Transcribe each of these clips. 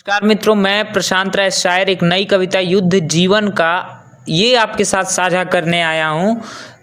नमस्कार मित्रों, मैं प्रशांत राय शायर एक नई कविता युद्ध जीवन का ये आपके साथ साझा करने आया हूँ।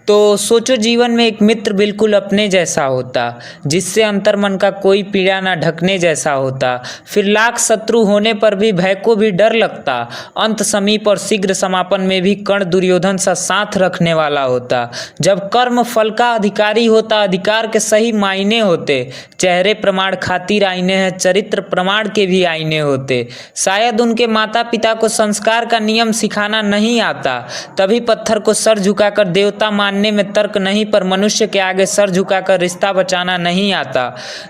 तो सोचो जीवन में एक मित्र बिल्कुल अपने जैसा होता, जिससे अंतर्मन का कोई पीड़ा ना ढकने जैसा होता। फिर लाख शत्रु होने पर भी भय को भी डर लगता, अंत समीप और शीघ्र समापन में भी कर्ण दुर्योधन सा साथ रखने वाला होता। जब कर्म फल का अधिकारी होता, अधिकार के सही मायने होते, चेहरे प्रमाण खातिर आईने हैं, चरित्र प्रमाण के भी आईने होते। शायद उनके माता पिता को संस्कार का नियम सिखाना नहीं आता, तभी पत्थर को सर झुकाकर देवता मानने में तर्क नहीं, पर मनुष्य के आगे सर झुकाकर रिश्ता बचाना नहीं आता।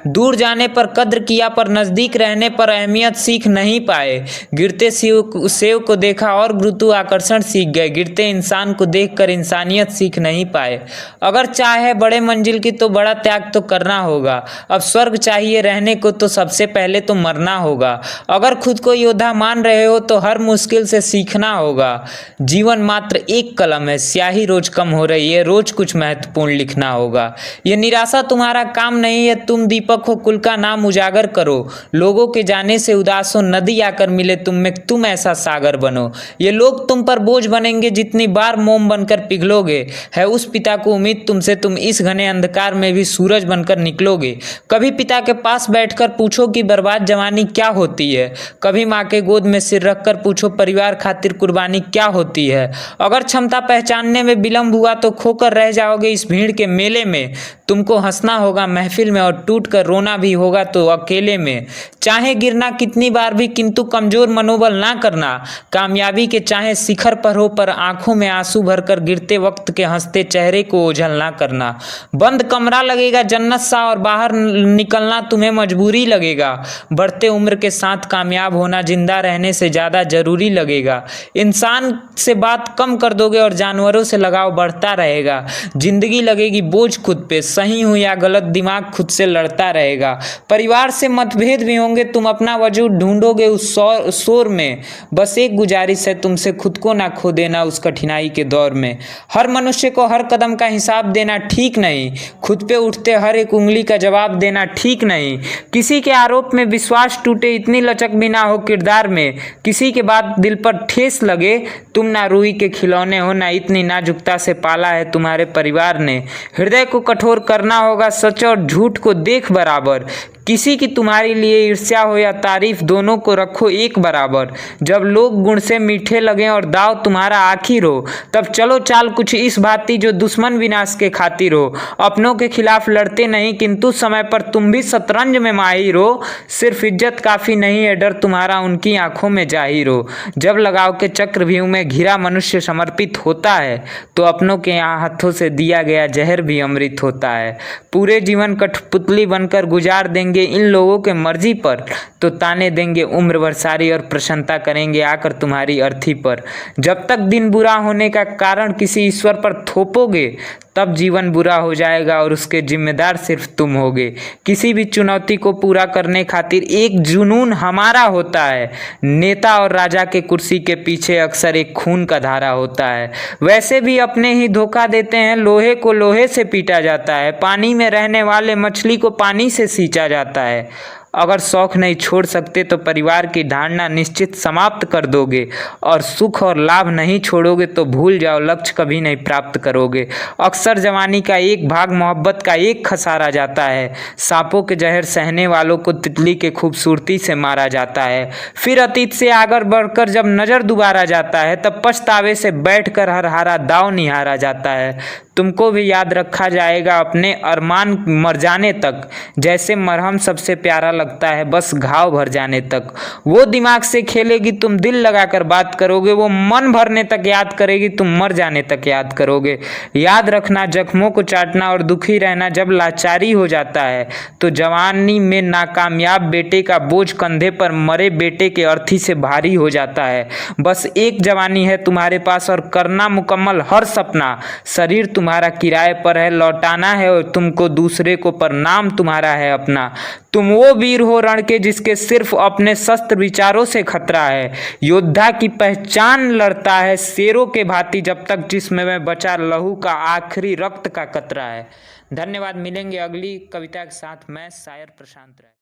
दूर जाने पर कद्र किया, पर नजदीक रहने पर अहमियत सीख नहीं पाए। गिरते सेव को देखा और गुरुत्वाकर्षण सीख गए, गिरते इंसान को देखकर इंसानियत सीख नहीं पाए। अगर चाहे बड़े मंजिल की तो बड़ा त्याग तो करना होगा। अब स्वर्ग चाहिए रहने को तो सबसे पहले तो मरना होगा। अगर खुद को योद्धा मान रहे हो तो हर मुश्किल से सीखना होगा। जीवन मात्र एक कलम है, स्याही रोज कम हो रही है, रोज कुछ महत्वपूर्ण लिखना होगा। ये निराशा तुम्हारा काम नहीं है, तुम दीपक हो, कुल का नाम उजागर करो। लोगों के जाने से उदास हो, नदी आकर मिले तुम में, तुम ऐसा सागर बनो। ये लोग तुम पर बोझ बनेंगे जितनी बार मोम बनकर पिघलोगे। है उस पिता को उम्मीद तुमसे, तुम इस घने अंधकार में भी सूरज बनकर निकलोगे। कभी पिता के पास बैठकर पूछो कि बर्बाद जवानी क्या होती है। कभी माँ के गोद में सिर रखकर पूछो परिवार खातिर कुर्बानी क्या होती है। अगर क्षमता पहचानने में विलंब हुआ तो खोकर रह जाओगे इस भीड़ के मेले में। तुमको हंसना होगा महफिल में और टूट कर रोना भी होगा तो अकेले में। चाहे गिरना कितनी बार भी, किंतु कमजोर मनोबल ना करना। कामयाबी के चाहे शिखर पर हो, पर आंखों में आंसू भरकर गिरते वक्त के हंसते चेहरे को ओझल ना करना। बंद कमरा लगेगा जन्नत सा और बाहर निकलना तुम्हें मजबूरी लगेगा। बढ़ते उम्र के साथ कामयाब होना जिंदा रहने से ज्यादा जरूरी लगेगा। इंसान से बात कम कर दोगे और जानवरों से लगाव बढ़ता रहेगा। जिंदगी लगेगी बोझ खुद पे, सही हूं या गलत दिमाग खुद से लड़ता रहेगा। परिवार से मतभेद भी होंगे, तुम अपना वजूद ढूंढोगे उस शोर में। बस एक गुजारिश है तुमसे, खुद को ना खो देना उस कठिनाई के दौर में। हर मनुष्य को हर कदम का हिसाब देना ठीक नहीं, खुद पे उठते हर एक उंगली का जवाब देना ठीक नहीं। किसी के आरोप में विश्वास टूटे, इतनी लचक भी ना हो किरदार में। किसी के बात दिल पर ठेस लगे, तुम ना रूई के खिलौने हो, ना इतनी नाजुकता से पाला है तुम्हारे परिवार ने। हृदय को कठोर करना होगा, सच और झूठ को देख बराबर। किसी की तुम्हारे लिए ईर्ष्या हो या तारीफ, दोनों को रखो एक बराबर। जब लोग गुण से मीठे लगें और दाव तुम्हारा आखिर हो, तब चलो चाल कुछ इस भांति जो दुश्मन विनाश के खातिर हो। अपनों के खिलाफ लड़ते नहीं, किंतु समय पर तुम भी शतरंज में माहिर हो। सिर्फ इज्जत काफी नहीं है, डर तुम्हारा उनकी आंखों में जाहिर हो। जब लगाव के चक्रव्यूह में घिरा मनुष्य समर्पित होता है, तो अपनों के हाथों से दिया गया जहर भी अमृत होता है। पूरे जीवन कठपुतली बनकर गुजार देंगे इन लोगों के मर्जी पर, तो ताने देंगे उम्र भर सारी और प्रशंसा करेंगे आकर तुम्हारी अर्थी पर। जब तक दिन बुरा होने का कारण किसी ईश्वर पर थोपोगे, तब जीवन बुरा हो जाएगा और उसके जिम्मेदार सिर्फ तुम होगे। किसी भी चुनौती को पूरा करने खातिर एक जुनून हमारा होता है। नेता और राजा के कुर्सी के पीछे अक्सर एक खून का धारा होता है। वैसे भी अपने ही धोखा देते हैं, लोहे को लोहे से पीटा जाता है। पानी में रहने वाले मछली को पानी से सींचा जाता है। अगर शौक नहीं छोड़ सकते तो परिवार की धारणा निश्चित समाप्त कर दोगे, और सुख और लाभ नहीं छोड़ोगे तो भूल जाओ लक्ष्य कभी नहीं प्राप्त करोगे। अक्सर जवानी का एक भाग मोहब्बत का एक खसारा जाता है। सांपों के जहर सहने वालों को तितली के खूबसूरती से मारा जाता है। फिर अतीत से आगे बढ़कर जब नजर दुबारा जाता है, तब पछतावे से बैठकर हर हारा दाव निहारा जाता है। तुमको भी याद रखा जाएगा अपने अरमान मर जाने तक। जैसे मरहम सबसे प्यारा लगता है बस घाव भर जाने तक। वो दिमाग से खेलेगी तुम दिल लगाकर बात करोगे, वो मन भरने तक याद करेगी तुम मर जाने तक याद करोगे। याद रखना जख्मों को चाटना और दुखी रहना जब लाचारी हो जाता है, तो जवानी में नाकामयाब बेटे का बोझ कंधे पर मरे बेटे के अर्थी से भारी हो जाता है। बस एक जवानी है तुम्हारे पास और करना मुकम्मल हर सपना। शरीर तुम्हारा किराए पर है, लौटाना है और तुमको दूसरे को, पर नाम तुम्हारा है अपना। तुम वो वीर हो रण के जिसके सिर्फ अपने शस्त्र विचारों से खतरा है। योद्धा की पहचान लड़ता है शेरों के भांति, जब तक जिस्म में बचा लहू का आखिरी रक्त का कतरा है। धन्यवाद। मिलेंगे अगली कविता के साथ। मैं शायर प्रशांत राय।